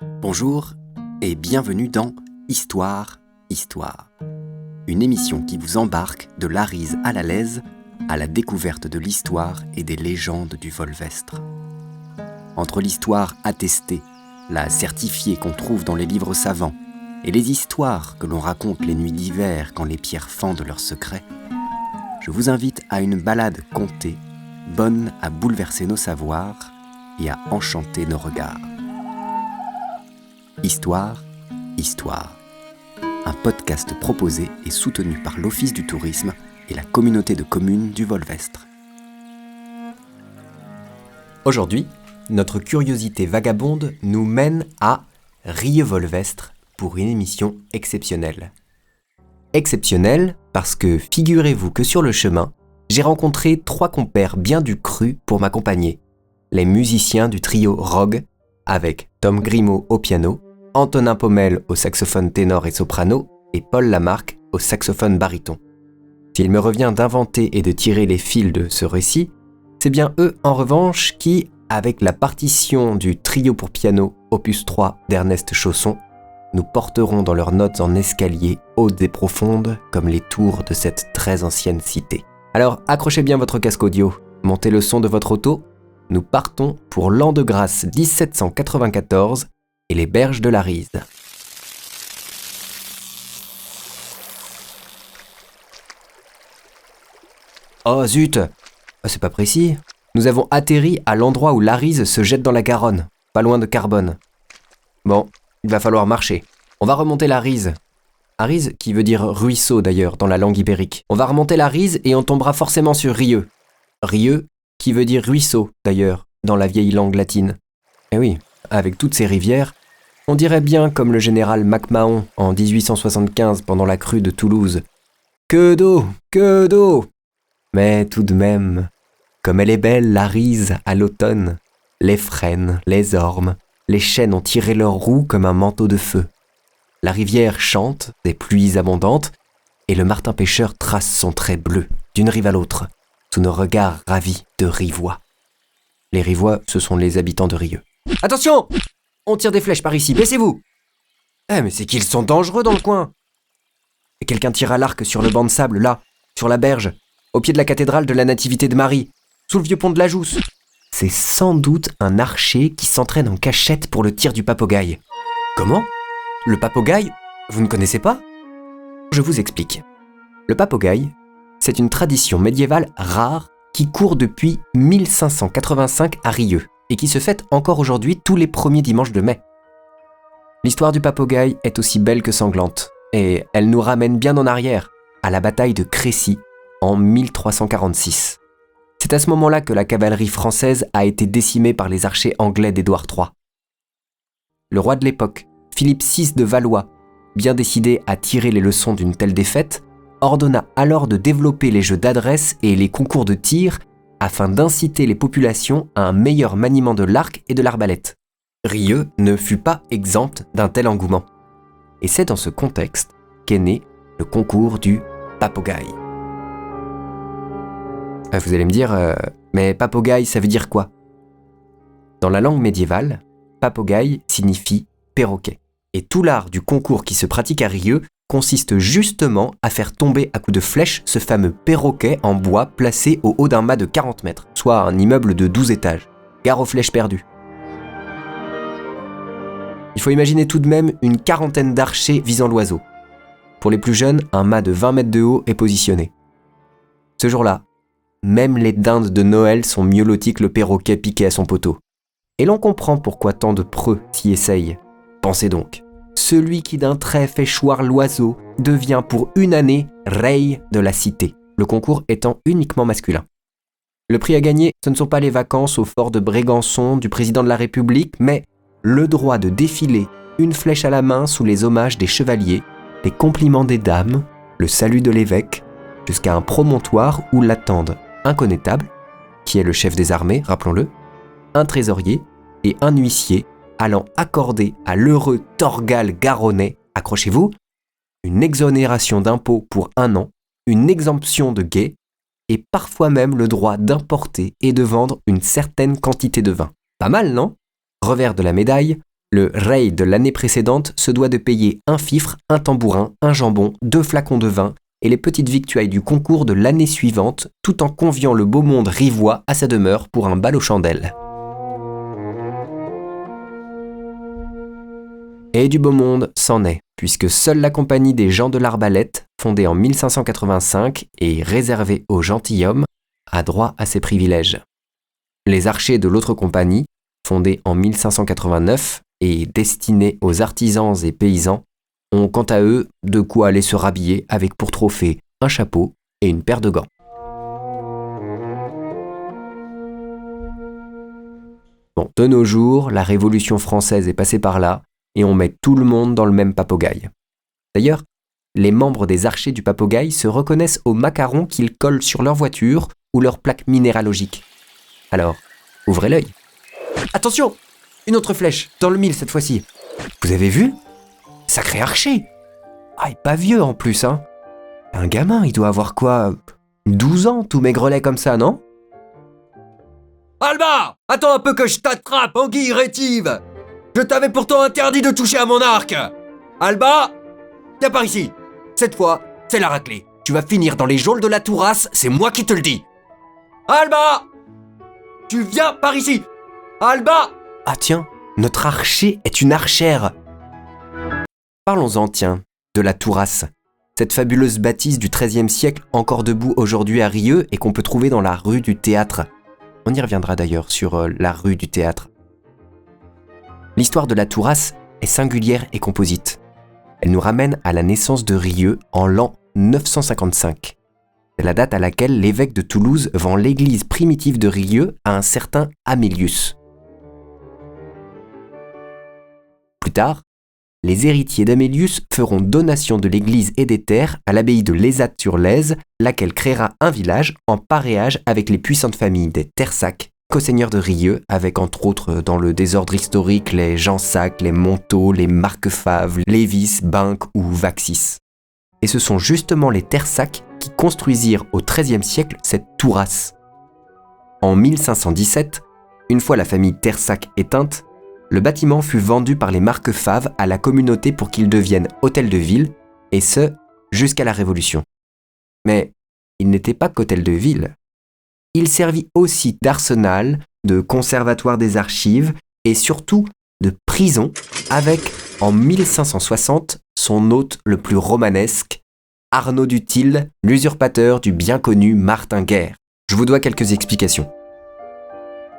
Bonjour et bienvenue dans Histoire, une émission qui vous embarque de l'Arise à la Lèze à la découverte de l'histoire et des légendes du Volvestre. Entre l'histoire attestée, la certifiée qu'on trouve dans les livres savants, et les histoires que l'on raconte les nuits d'hiver quand les pierres fendent leurs secrets, je vous invite à une balade contée, bonne à bouleverser nos savoirs et à enchanter nos regards. Histoire, un podcast proposé et soutenu par l'Office du tourisme et la communauté de communes du Volvestre. Aujourd'hui, notre curiosité vagabonde nous mène à Rieux-Volvestre pour une émission exceptionnelle. Exceptionnelle parce que figurez-vous que sur le chemin, j'ai rencontré 3 compères bien du cru pour m'accompagner. Les musiciens du trio Rogue, avec Tom Grimaud au piano, Antonin Pommel au saxophone ténor et soprano et Paul Lamarque au saxophone baryton. S'il me revient d'inventer et de tirer les fils de ce récit, c'est bien eux en revanche qui, avec la partition du trio pour piano opus 3 d'Ernest Chausson, nous porteront dans leurs notes en escalier hautes et profondes comme les tours de cette très ancienne cité. Alors accrochez bien votre casque audio, montez le son de votre auto, nous partons pour l'an de grâce 1794 et les berges de l'Arise. Oh zut, c'est pas précis. Nous avons atterri à l'endroit où l'Arise se jette dans la Garonne, pas loin de Carbonne. Bon, il va falloir marcher. On va remonter l'Arise. Arise qui veut dire ruisseau d'ailleurs dans la langue ibérique. On va remonter l'Arise et on tombera forcément sur Rieux. Rieux qui veut dire ruisseau d'ailleurs dans la vieille langue latine. Et oui, avec toutes ces rivières, on dirait bien comme le général MacMahon en 1875 pendant la crue de Toulouse. Que d'eau, que d'eau! Mais tout de même, comme elle est belle l'Arise à l'automne, les frênes, les ormes, les chênes ont tiré leurs roues comme un manteau de feu. La rivière chante des pluies abondantes et le martin-pêcheur trace son trait bleu d'une rive à l'autre, sous nos regards ravis de Rivois. Les Rivois, ce sont les habitants de Rieux. Attention! On tire des flèches par ici, baissez-vous! Mais c'est qu'ils sont dangereux dans le coin! Et quelqu'un tire à l'arc sur le banc de sable, là, sur la berge, au pied de la cathédrale de la Nativité de Marie, sous le vieux pont de la Jousse. C'est sans doute un archer qui s'entraîne en cachette pour le tir du papogaille. Comment? Le papogaille? Vous ne connaissez pas? Je vous explique. Le papogaille, c'est une tradition médiévale rare qui court depuis 1585 à Rieux et qui se fête encore aujourd'hui tous les premiers dimanches de mai. L'histoire du papogaille est aussi belle que sanglante et elle nous ramène bien en arrière, à la bataille de Crécy en 1346. C'est à ce moment-là que la cavalerie française a été décimée par les archers anglais d'Édouard III. Le roi de l'époque, Philippe VI de Valois, bien décidé à tirer les leçons d'une telle défaite, ordonna alors de développer les jeux d'adresse et les concours de tir afin d'inciter les populations à un meilleur maniement de l'arc et de l'arbalète. Rieux ne fut pas exempte d'un tel engouement. Et c'est dans ce contexte qu'est né le concours du papogaille. Vous allez me dire, mais papogaille, ça veut dire quoi? Dans la langue médiévale, papogaille signifie perroquet. Et tout l'art du concours qui se pratique à Rieux consiste justement à faire tomber à coups de flèche ce fameux perroquet en bois placé au haut d'un mât de 40 mètres, soit un immeuble de 12 étages. Gare aux flèches perdues. Il faut imaginer tout de même une quarantaine d'archers visant l'oiseau. Pour les plus jeunes, un mât de 20 mètres de haut est positionné. Ce jour-là, même les dindes de Noël sont mieux loties que le perroquet piqué à son poteau. Et l'on comprend pourquoi tant de preux s'y essayent. Pensez donc. Celui qui d'un trait fait choir l'oiseau devient pour une année rey de la cité, le concours étant uniquement masculin. Le prix à gagner, ce ne sont pas les vacances au fort de Brégançon du président de la République, mais le droit de défiler une flèche à la main sous les hommages des chevaliers, les compliments des dames, le salut de l'évêque, jusqu'à un promontoire où l'attendent un connétable, qui est le chef des armées, rappelons-le, un trésorier et un huissier allant accorder à l'heureux Torgal garonnais, accrochez-vous, une exonération d'impôts pour 1 an, une exemption de guet et parfois même le droit d'importer et de vendre une certaine quantité de vin. Pas mal, non? Revers de la médaille, Le rey de l'année précédente se doit de payer un fifre, un tambourin, un jambon, 2 flacons de vin et les petites victuailles du concours de l'année suivante, tout en conviant le beau monde rivois à sa demeure pour un bal aux chandelles. Et du beau monde s'en est, puisque seule la compagnie des gens de l'Arbalète, fondée en 1585 et réservée aux gentilshommes, a droit à ces privilèges. Les archers de l'autre compagnie, fondée en 1589 et destinée aux artisans et paysans, ont quant à eux de quoi aller se rhabiller avec pour trophée un chapeau et une paire de gants. Bon, de nos jours, la Révolution française est passée par là et on met tout le monde dans le même papogaille. D'ailleurs, les membres des archers du papogaille se reconnaissent aux macarons qu'ils collent sur leur voiture ou leurs plaques minéralogiques. Alors, ouvrez l'œil. Attention! Une autre flèche, dans le mille cette fois-ci. Vous avez vu? Sacré archer! Ah, il est pas vieux en plus, hein? Un gamin, il doit avoir quoi? 12 ans, tout maigrelet comme ça, non? Alba! Attends un peu que je t'attrape, anguille rétive! Je t'avais pourtant interdit de toucher à mon arc! Alba! Viens par ici! Cette fois, c'est la raclée. Tu vas finir dans les geôles de la Tourasse, c'est moi qui te le dis! Alba! Tu viens par ici! Alba! Ah tiens, notre archer est une archère! Parlons-en, tiens, de la Tourasse. Cette fabuleuse bâtisse du XIIIe siècle encore debout aujourd'hui à Rieux et qu'on peut trouver dans la rue du Théâtre. On y reviendra d'ailleurs sur la rue du Théâtre. L'histoire de la Tourasse est singulière et composite. Elle nous ramène à la naissance de Rieux en l'an 955. C'est la date à laquelle l'évêque de Toulouse vend l'église primitive de Rieux à un certain Amélius. Plus tard, les héritiers d'Amélius feront donation de l'église et des terres à l'abbaye de Lézat-sur-Lèze, laquelle créera un village en paréage avec les puissantes familles des Tersac, co-seigneurs de Rieux, avec entre autres dans le désordre historique les Jansac, les Montaut, les Marquefave, Lévis, Binck ou Vaxis. Et ce sont justement les Tersac qui construisirent au XIIIe siècle cette Tourasse. En 1517, une fois la famille Tersac éteinte, le bâtiment fut vendu par les Marquefave à la communauté pour qu'il devienne hôtel de ville, et ce, jusqu'à la Révolution. Mais il n'était pas qu'hôtel de ville. Il servit aussi d'arsenal, de conservatoire des archives et surtout de prison avec, en 1560, son hôte le plus romanesque, Arnaud du Til, l'usurpateur du bien connu Martin Guerre. Je vous dois quelques explications.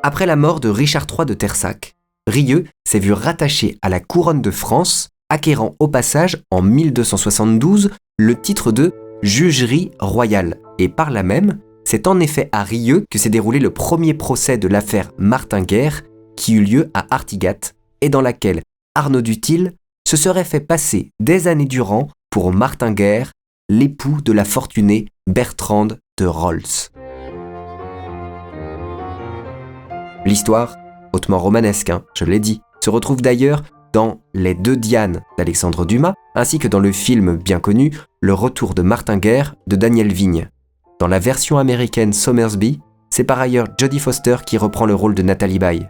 Après la mort de Richard III de Tersac, Rieux s'est vu rattaché à la couronne de France, acquérant au passage en 1272 le titre de jugerie royale. Et par là même, c'est en effet à Rieux que s'est déroulé le premier procès de l'affaire Martin Guerre qui eut lieu à Artigat et dans laquelle Arnaud du Til se serait fait passer des années durant pour Martin Guerre, l'époux de la fortunée Bertrande de Rolls. L'histoire, hautement romanesque, je l'ai dit, se retrouve d'ailleurs dans Les Deux Dianes d'Alexandre Dumas, ainsi que dans le film bien connu Le Retour de Martin Guerre de Daniel Vigne. Dans la version américaine Somersby, c'est par ailleurs Jodie Foster qui reprend le rôle de Nathalie Baye.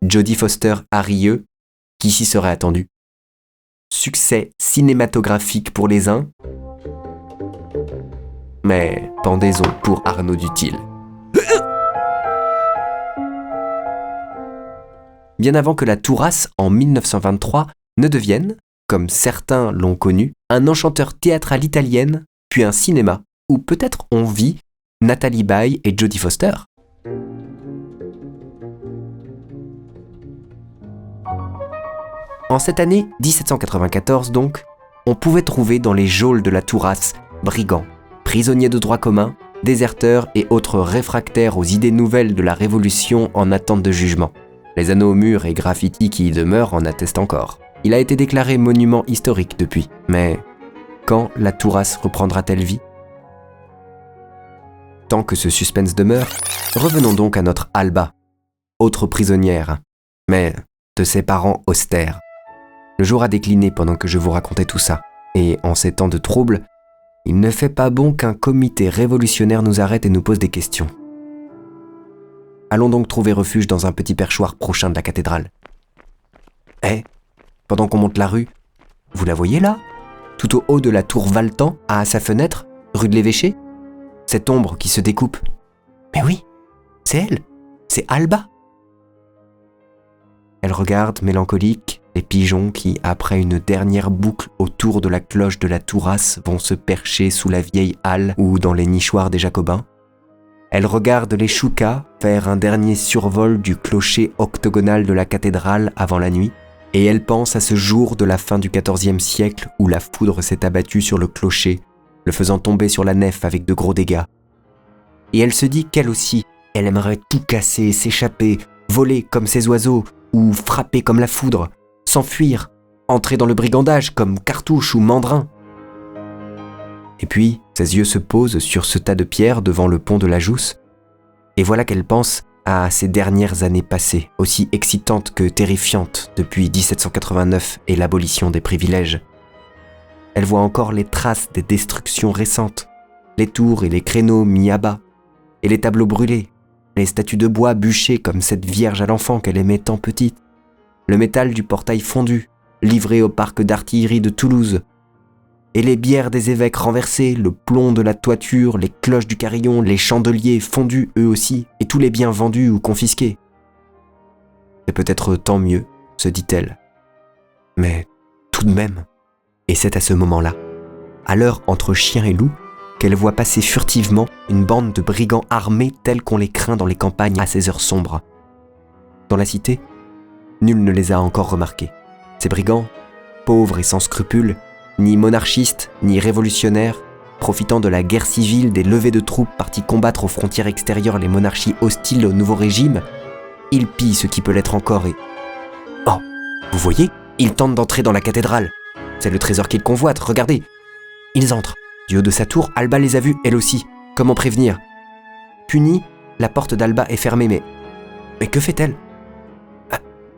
Jodie Foster à Rieux, qui s'y serait attendu? Succès cinématographique pour les uns, mais pendaison pour Arnaud du Til. Bien avant que la Tourasse, en 1923, ne devienne, comme certains l'ont connu, un enchanteur théâtral italienne, puis un cinéma, où peut-être on vit Nathalie Baye et Jodie Foster. En cette année 1794 donc, on pouvait trouver dans les geôles de la Tourasse brigands, prisonniers de droit commun, déserteurs et autres réfractaires aux idées nouvelles de la Révolution en attente de jugement. Les anneaux au mur et graffitis qui y demeurent en attestent encore. Il a été déclaré monument historique depuis, mais quand la Tourasse reprendra-t-elle vie? Tant que ce suspense demeure, revenons donc à notre Alba, autre prisonnière, mais de ses parents austères. Le jour a décliné pendant que je vous racontais tout ça, et en ces temps de trouble, il ne fait pas bon qu'un comité révolutionnaire nous arrête et nous pose des questions. Allons donc trouver refuge dans un petit perchoir prochain de la cathédrale. pendant qu'on monte la rue. Vous la voyez là? Tout au haut de la tour Valtan, à sa fenêtre, rue de l'Évêché? Cette ombre qui se découpe. Mais oui, c'est elle, c'est Alba. Elle regarde, mélancolique, les pigeons qui, après une dernière boucle autour de la cloche de la Tourasse, vont se percher sous la vieille halle ou dans les nichoirs des Jacobins. Elle regarde les choucas faire un dernier survol du clocher octogonal de la cathédrale avant la nuit, et elle pense à ce jour de la fin du XIVe siècle où la foudre s'est abattue sur le clocher, le faisant tomber sur la nef avec de gros dégâts. Et elle se dit qu'elle aussi, elle aimerait tout casser, s'échapper, voler comme ces oiseaux, ou frapper comme la foudre, s'enfuir, entrer dans le brigandage comme Cartouche ou Mandrin. Et puis, ses yeux se posent sur ce tas de pierres devant le pont de la Jousse, et voilà qu'elle pense à ces dernières années passées, aussi excitantes que terrifiantes depuis 1789 et l'abolition des privilèges. Elle voit encore les traces des destructions récentes, les tours et les créneaux mis à bas, et les tableaux brûlés, les statues de bois bûchées comme cette Vierge à l'enfant qu'elle aimait tant petite, le métal du portail fondu, livré au parc d'artillerie de Toulouse, et les bières des évêques renversées, le plomb de la toiture, les cloches du carillon, les chandeliers fondus eux aussi, et tous les biens vendus ou confisqués. C'est peut-être tant mieux, se dit-elle. Mais tout de même. Et c'est à ce moment-là, à l'heure entre chien et loup, qu'elle voit passer furtivement une bande de brigands armés tels qu'on les craint dans les campagnes à ces heures sombres. Dans la cité, nul ne les a encore remarqués. Ces brigands, pauvres et sans scrupules, ni monarchistes, ni révolutionnaires, profitant de la guerre civile des levées de troupes partis combattre aux frontières extérieures les monarchies hostiles au nouveau régime, ils pillent ce qui peut l'être encore et... Oh, vous voyez, ils tentent d'entrer dans la cathédrale. C'est le trésor qu'ils convoitent, regardez. Ils entrent. Du haut de sa tour, Alba les a vus, elle aussi. Comment prévenir? Punie, la porte d'Alba est fermée, mais que fait-elle?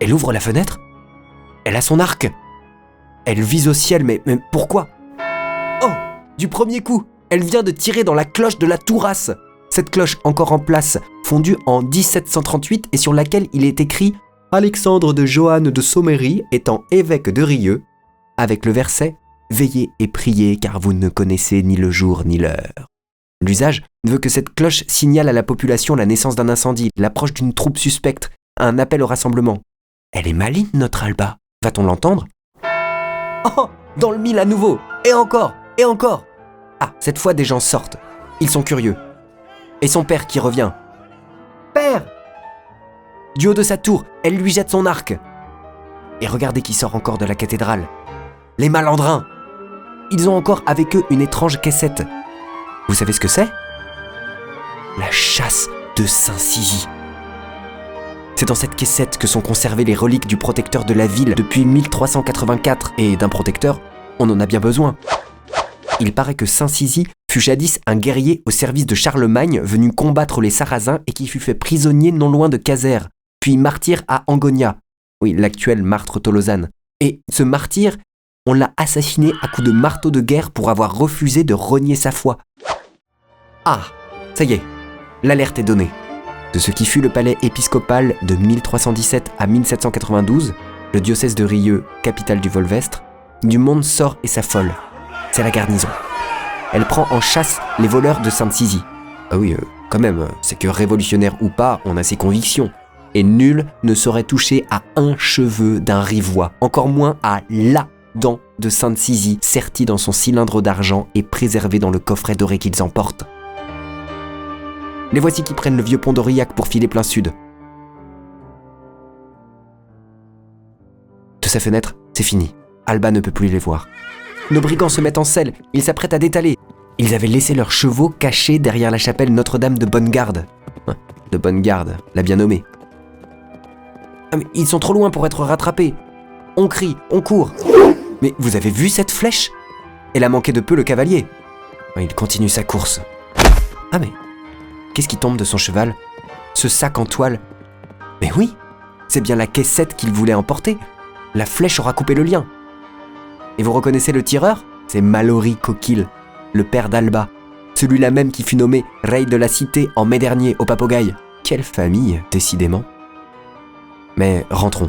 Elle ouvre la fenêtre? Elle a son arc. Elle vise au ciel, mais pourquoi? Oh, du premier coup, elle vient de tirer dans la cloche de la Tourasse. Cette cloche encore en place, fondue en 1738 et sur laquelle il est écrit « Alexandre de Joanne de Saumery étant évêque de Rieux », avec le verset « Veillez et priez car vous ne connaissez ni le jour ni l'heure ». L'usage veut que cette cloche signale à la population la naissance d'un incendie, l'approche d'une troupe suspecte, un appel au rassemblement. Elle est maligne, notre Alba. Va-t-on l'entendre? Oh, dans le mille à nouveau. Et encore, et encore. Ah, cette fois des gens sortent. Ils sont curieux. Et son père qui revient. Père! Du haut de sa tour, elle lui jette son arc. Et regardez qui sort encore de la cathédrale. Les malandrins. Ils ont encore avec eux une étrange caissette. Vous savez ce que c'est? La chasse de Saint-Sizy. C'est dans cette caissette que sont conservées les reliques du protecteur de la ville depuis 1384, et d'un protecteur, on en a bien besoin. Il paraît que Saint-Sizy fut jadis un guerrier au service de Charlemagne venu combattre les Sarrasins et qui fut fait prisonnier non loin de Casères, puis martyr à Angonia, oui, l'actuelle Martre-Tolosane. Et ce martyr, on l'a assassiné à coups de marteau de guerre pour avoir refusé de renier sa foi. Ah, ça y est, l'alerte est donnée. De ce qui fut le palais épiscopal de 1317 à 1792, le diocèse de Rieux, capitale du Volvestre, du monde sort et s'affole. C'est la garnison. Elle prend en chasse les voleurs de Sainte-Sizy. Ah oui, quand même, c'est que révolutionnaire ou pas, on a ses convictions. Et nul ne saurait toucher à un cheveu d'un Rivois, encore moins à la dent de Sainte-Sizy, sertie dans son cylindre d'argent et préservée dans le coffret doré qu'ils emportent. Les voici qui prennent le vieux pont d'Aurillac pour filer plein sud. De sa fenêtre, c'est fini. Alba ne peut plus les voir. Nos brigands se mettent en selle, ils s'apprêtent à détaler. Ils avaient laissé leurs chevaux cachés derrière la chapelle Notre-Dame de Bonne-Garde. De Bonne-Garde, la bien nommée. Ah, mais ils sont trop loin pour être rattrapés. On crie, on court. Mais vous avez vu cette flèche? Elle a manqué de peu le cavalier. Il continue sa course. Ah mais... Qu'est-ce qui tombe de son cheval? Ce sac en toile? Mais oui, c'est bien la caissette qu'il voulait emporter. La flèche aura coupé le lien. Et vous reconnaissez le tireur? C'est Malory Coquille, le père d'Alba. Celui-là même qui fut nommé rey de la cité en mai dernier au Papogaille. Quelle famille, décidément. Mais rentrons.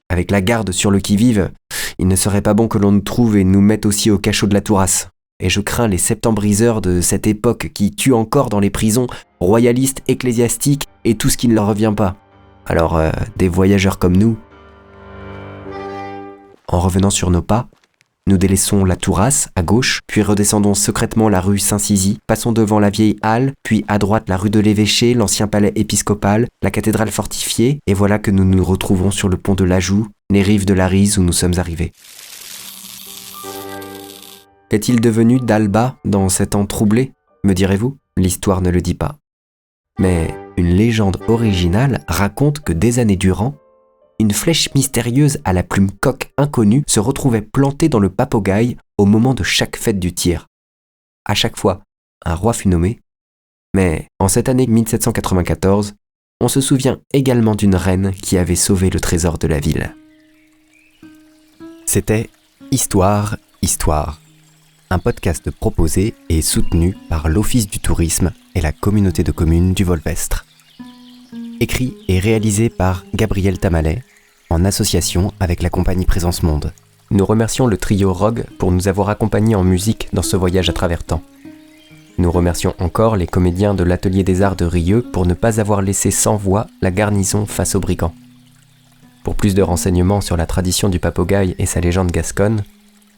Avec la garde sur le qui-vive, il ne serait pas bon que l'on nous trouve et nous mette aussi au cachot de la Tourasse. Et je crains les septembriseurs de cette époque qui tuent encore dans les prisons royalistes, ecclésiastiques et tout ce qui ne leur revient pas. Alors, des voyageurs comme nous. En revenant sur nos pas, nous délaissons la Tourasse à gauche, puis redescendons secrètement la rue Saint-Sizy, passons devant la vieille halle, puis à droite la rue de l'Évêché, l'ancien palais épiscopal, la cathédrale fortifiée, et voilà que nous nous retrouvons sur le pont de l'Ajoux, les rives de la Rize où nous sommes arrivés. Qu'est-il devenu d'Alba dans cet an troublé, me direz-vous ? L'histoire ne le dit pas. Mais une légende originale raconte que des années durant, une flèche mystérieuse à la plume coque inconnue se retrouvait plantée dans le Papogaï au moment de chaque fête du tir. À chaque fois, un roi fut nommé, mais en cette année 1794, on se souvient également d'une reine qui avait sauvé le trésor de la ville. C'était Histoire, Histoire, un podcast proposé et soutenu par l'Office du tourisme et la communauté de communes du Volvestre. Écrit et réalisé par Gabriel Tamalet, en association avec la compagnie Présence Monde. Nous remercions le trio Rogue pour nous avoir accompagnés en musique dans ce voyage à travers temps. Nous remercions encore les comédiens de l'Atelier des Arts de Rieux pour ne pas avoir laissé sans voix la garnison face aux brigands. Pour plus de renseignements sur la tradition du Papogaï et sa légende gasconne,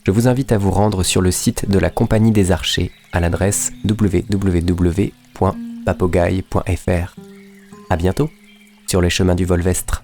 je vous invite à vous rendre sur le site de la Compagnie des Archers à l'adresse www.papogaï.fr. À bientôt sur les chemins du Volvestre.